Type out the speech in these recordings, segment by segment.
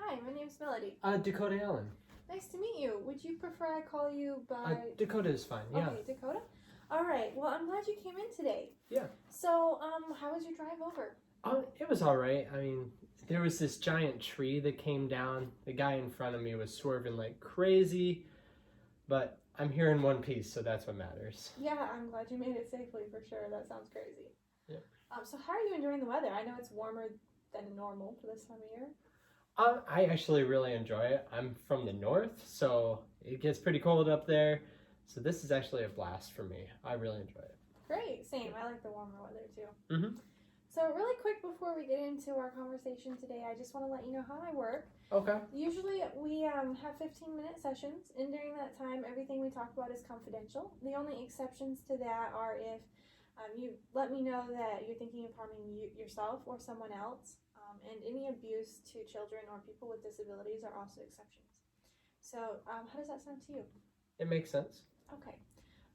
Hi, my name's Melody. Dakota Allen. Nice to meet you. Would you prefer I call you by... Dakota is fine, yeah. Okay, Dakota? All right, well, I'm glad you came in today. Yeah. So, how was your drive over? It was all right. I mean, there was this giant tree that came down. The guy in front of me was swerving like crazy, but I'm here in one piece, so that's what matters. Yeah, I'm glad you made it safely for sure. That sounds crazy. Yeah. So how are you enjoying the weather? I know it's warmer than normal for this time of year. I actually really enjoy it. I'm from the north, so it gets pretty cold up there. So this is actually a blast for me. I really enjoy it. Great, same. I like the warmer weather too. Mm-hmm. So really quick before we get into our conversation today, I just want to let you know how I work. Okay. Usually we have 15-minute sessions, and during that time, everything we talk about is confidential. The only exceptions to that are if you let me know that you're thinking of harming yourself or someone else, and any abuse to children or people with disabilities are also exceptions. So how does that sound to you? It makes sense. Okay.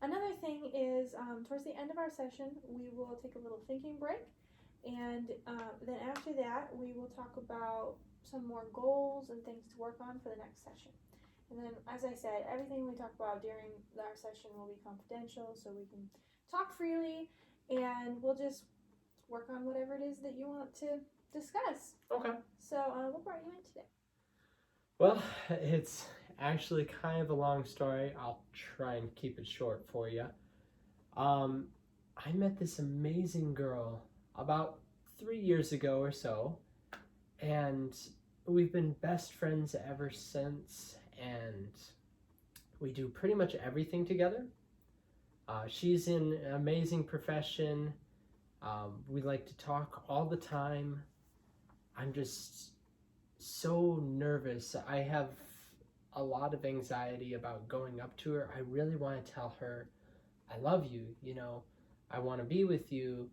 Another thing is towards the end of our session, we will take a little thinking break. And then after that, we will talk about some more goals and things to work on for the next session. And then, as I said, everything we talk about during our session will be confidential, so we can talk freely, and we'll just work on whatever it is that you want to discuss. Okay. So, what brought you in today? Well, it's actually kind of a long story. I'll try and keep it short for you. I met this amazing girl about 3 years ago or so, and we've been best friends ever since, and we do pretty much everything together. She's in an amazing profession. We like to talk all the time. I'm just so nervous. I have a lot of anxiety about going up to her. I really want to tell her, I love you, I want to be with you,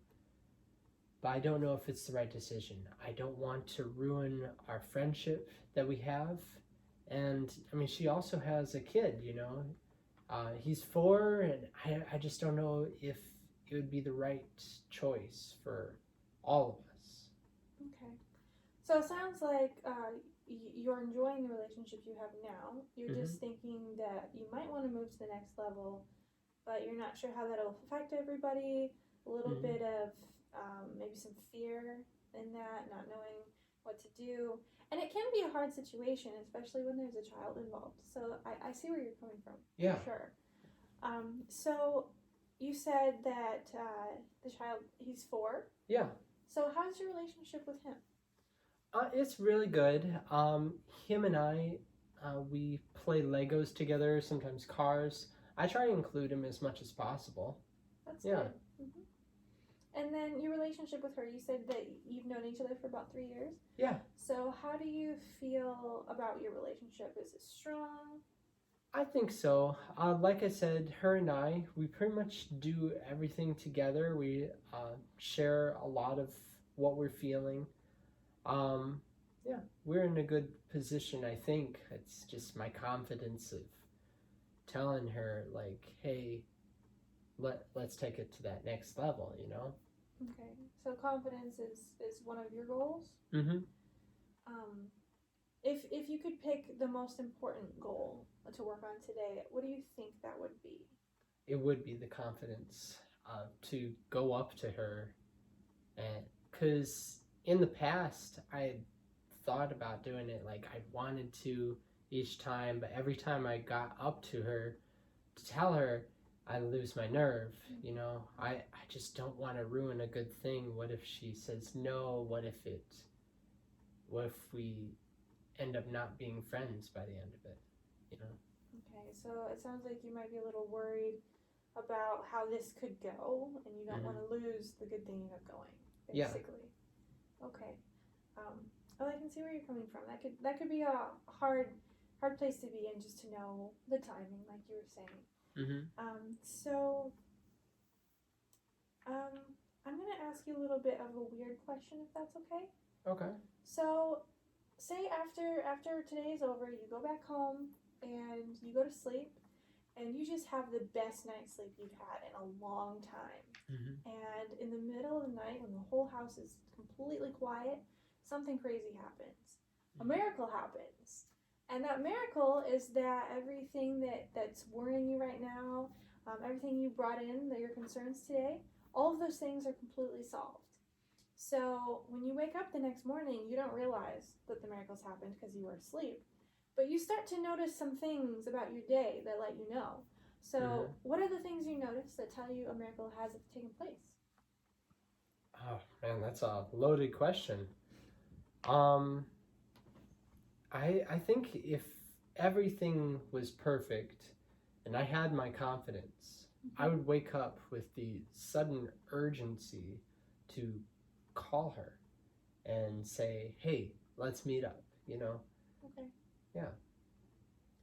but I don't know if it's the right decision. I don't want to ruin our friendship that we have. And I mean, she also has a kid, he's 4, and I just don't know if it would be the right choice for all of us. Okay. So it sounds like you're enjoying the relationship you have now. You're just thinking that you might want to move to the next level, but you're not sure how that'll affect everybody. A little bit of maybe some fear in that, not knowing what to do. And it can be a hard situation, especially when there's a child involved. So I see where you're coming from. Yeah. For sure. So you said that the child, he's 4? Yeah. So how's your relationship with him? It's really good. Him and I, we play Legos together, sometimes cars. I try to include him as much as possible. That's good. Mm-hmm. And then your relationship with her, you said that you've known each other for about 3 years? Yeah. So how do you feel about your relationship? Is it strong? I think so. Like I said, her and I, we pretty much do everything together. We share a lot of what we're feeling. Yeah, we're in a good position, I think. It's just my confidence of telling her, like, hey, let's take it to that next level, Okay, so confidence is one of your goals? Mm-hmm. If you could pick the most important goal to work on today, what do you think that would be? It would be the confidence to go up to her, and because in the past I thought about doing it, like I wanted to each time, but every time I got up to her to tell her, I lose my nerve. I just don't want to ruin a good thing. What if she says no? What if we end up not being friends by the end of it? Okay, so it sounds like you might be a little worried about how this could go, and you don't want to lose the good thing you have going, basically. Yeah. Okay. Well, I can see where you're coming from. That could be a hard place to be in, just to know the timing, like you were saying. So I'm going to ask you a little bit of a weird question, if that's okay. Okay. So say after today is over, you go back home and you go to sleep, and you just have the best night's sleep you've had in a long time. And in the middle of the night, when the whole house is completely quiet, something crazy happens. a miracle happens. And that miracle is that everything that's worrying you right now, everything you brought in, that your concerns today, all of those things are completely solved. So when you wake up the next morning, you don't realize that the miracles happened because you were asleep. But you start to notice some things about your day that let you know. So what are the things you notice that tell you a miracle has taken place? Oh man, that's a loaded question. Um, I think if everything was perfect and I had my confidence, I would wake up with the sudden urgency to call her and say, "Hey, let's meet up," you know? Okay. Yeah.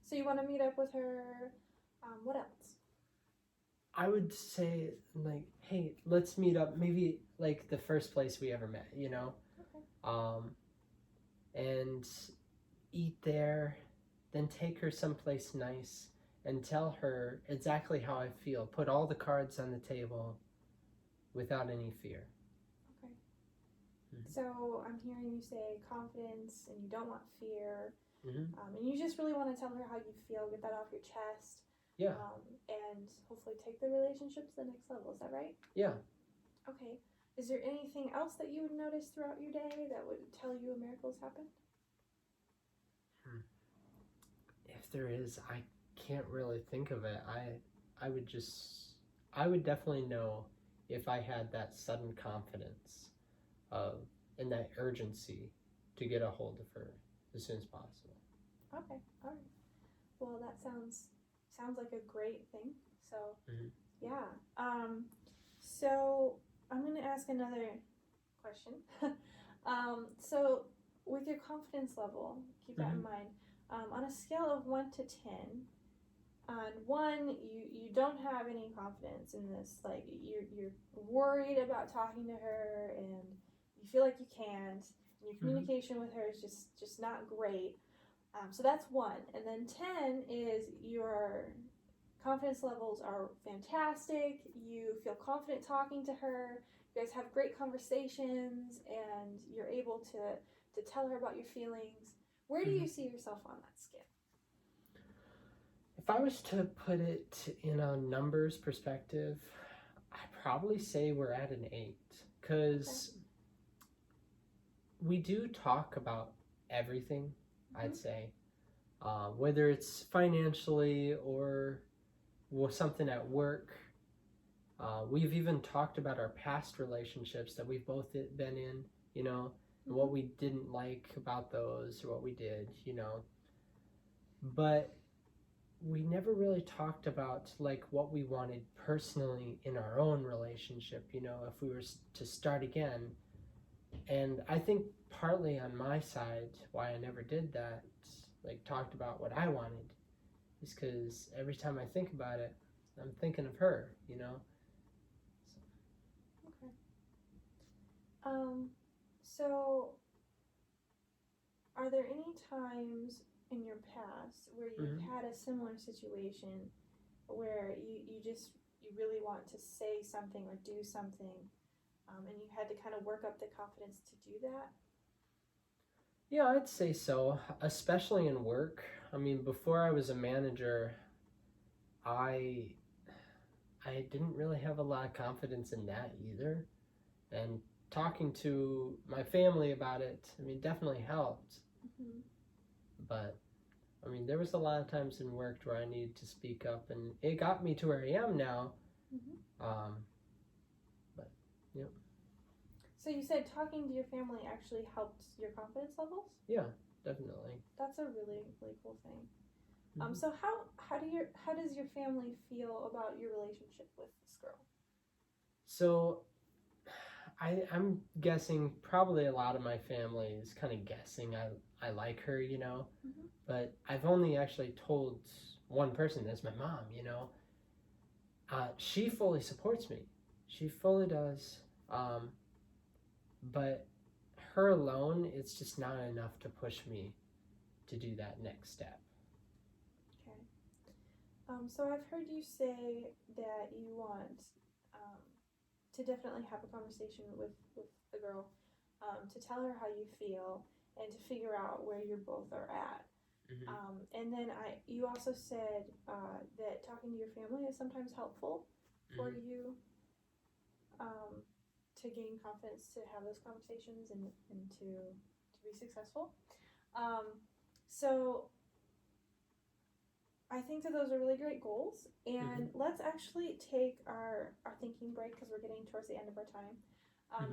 So you want to meet up with her. What else? I would say, like, "Hey, let's meet up," maybe like the first place we ever met, you know? Okay. And eat there, then take her someplace nice and tell her exactly how I feel. Put all the cards on the table without any fear. Okay. So I'm hearing you say confidence and you don't want fear. And you just really want to tell her how you feel, get that off your chest. Yeah. And hopefully take the relationship to the next level. Is that right? Yeah. Okay. Is there anything else that you would notice throughout your day that would tell you a miracle's happened? If there is, I can't really think of it. I would definitely know if I had that sudden confidence and that urgency to get a hold of her as soon as possible. Okay. All right. Well, that sounds like a great thing. So, yeah. So I'm going to ask another question. So with your confidence level, keep that in mind. On a scale of 1 to 10, on 1, you don't have any confidence in this. Like you're worried about talking to her, and you feel like you can't. And your communication with her is just not great. So that's 1. And then 10 is your confidence levels are fantastic. You feel confident talking to her. You guys have great conversations, and you're able to tell her about your feelings. Where do you see yourself on that scale? If I was to put it in a numbers perspective, I'd probably say we're at an 8, because we do talk about everything, I'd say. Whether it's financially or something at work. We've even talked about our past relationships that we've both been in, you know, and what we didn't like about those or what we did, you know. But we never really talked about like what we wanted personally in our own relationship, you know, if we were to start again. And I think partly on my side why I never did that, like talked about what I wanted, is because every time I think about it, I'm thinking of her, you know. Okay. So are there any times in your past where you've had a similar situation where you really want to say something or do something, and you had to kind of work up the confidence to do that? Yeah, I'd say so, especially in work. I mean, before I was a manager, I didn't really have a lot of confidence in that either. And talking to my family about it, I mean, definitely helped. But I mean, there was a lot of times in work where I needed to speak up, and it got me to where I am now. But yeah. So you said talking to your family actually helped your confidence levels? Yeah, definitely. That's a really, really cool thing. So how does your family feel about your relationship with this girl? So I'm guessing probably a lot of my family is kind of guessing I like her, you know. But I've only actually told one person, that's my mom, you know. She fully supports me. She fully does. But her alone, it's just not enough to push me to do that next step. Okay. So I've heard you say that you want to definitely have a conversation with the girl, to tell her how you feel, and to figure out where you both are at. And then you also said that talking to your family is sometimes helpful for you to gain confidence to have those conversations and to be successful. So I think that those are really great goals. And let's actually take our thinking break because we're getting towards the end of our time.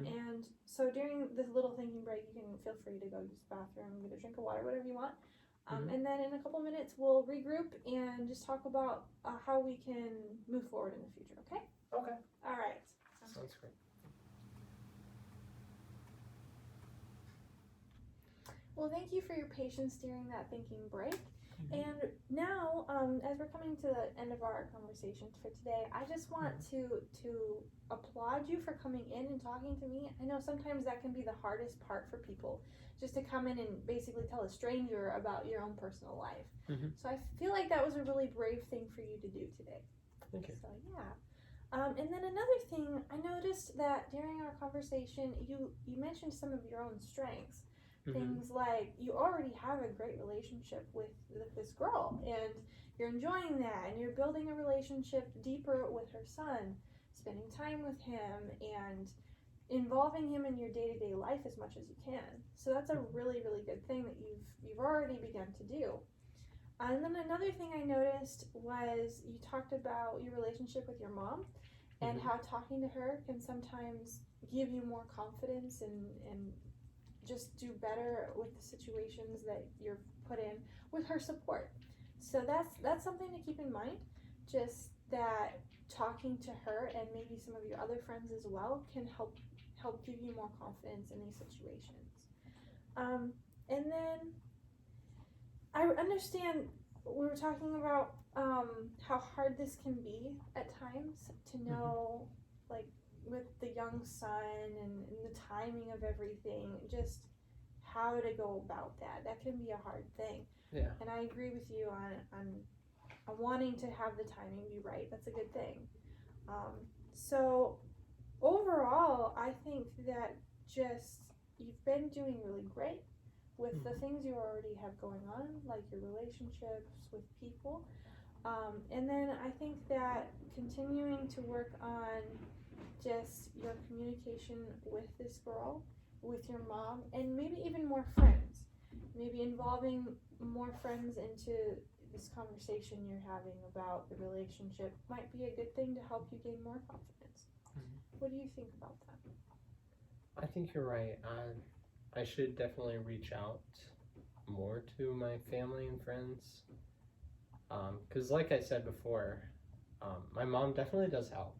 And so during this little thinking break, you can feel free to go use the bathroom, get a drink of water, whatever you want. And then in a couple minutes, we'll regroup and just talk about how we can move forward in the future, okay? Okay. All right. Sounds great. Well, thank you for your patience during that thinking break. And now, as we're coming to the end of our conversation for today, I just want to applaud you for coming in and talking to me. I know sometimes that can be the hardest part for people, just to come in and basically tell a stranger about your own personal life. So I feel like that was a really brave thing for you to do today. Thank you. So yeah. And then another thing, I noticed that during our conversation, you mentioned some of your own strengths. Things like you already have a great relationship with this girl, and you're enjoying that, and you're building a relationship deeper with her son, spending time with him, and involving him in your day-to-day life as much as you can. So that's a really, really good thing that you've already begun to do. And then another thing I noticed was you talked about your relationship with your mom and how talking to her can sometimes give you more confidence and just do better with the situations that you're put in with her support. So that's something to keep in mind, just that talking to her and maybe some of your other friends as well can help give you more confidence in these situations. And then I understand we were talking about how hard this can be at times to know, like with the young son and the timing of everything, just how to go about that. That can be a hard thing. Yeah. And I agree with you on wanting to have the timing be right. That's a good thing. So overall, I think that just you've been doing really great with the things you already have going on, like your relationships with people. And then I think that continuing to work on just your communication with this girl, with your mom, and maybe even more friends. Maybe involving more friends into this conversation you're having about the relationship might be a good thing to help you gain more confidence. What do you think about that? I think you're right. I should definitely reach out more to my family and friends. Because like I said before, my mom definitely does help,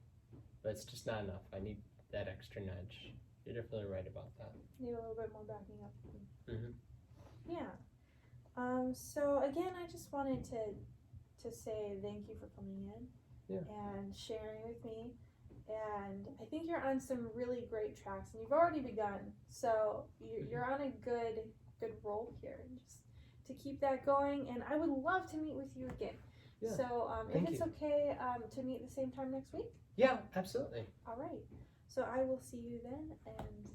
but it's just not enough. I need that extra nudge. You're definitely right about that. Need a little bit more backing up. Yeah. So again, I just wanted to say thank you for coming in and sharing with me. And I think you're on some really great tracks, and you've already begun. So you're on a good roll here. Just to keep that going, and I would love to meet with you again. Yeah. So if it's okay to meet the same time next week? Yeah, absolutely. All right. So I will see you then, and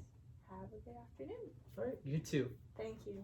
have a good afternoon. All right, you too. Thank you.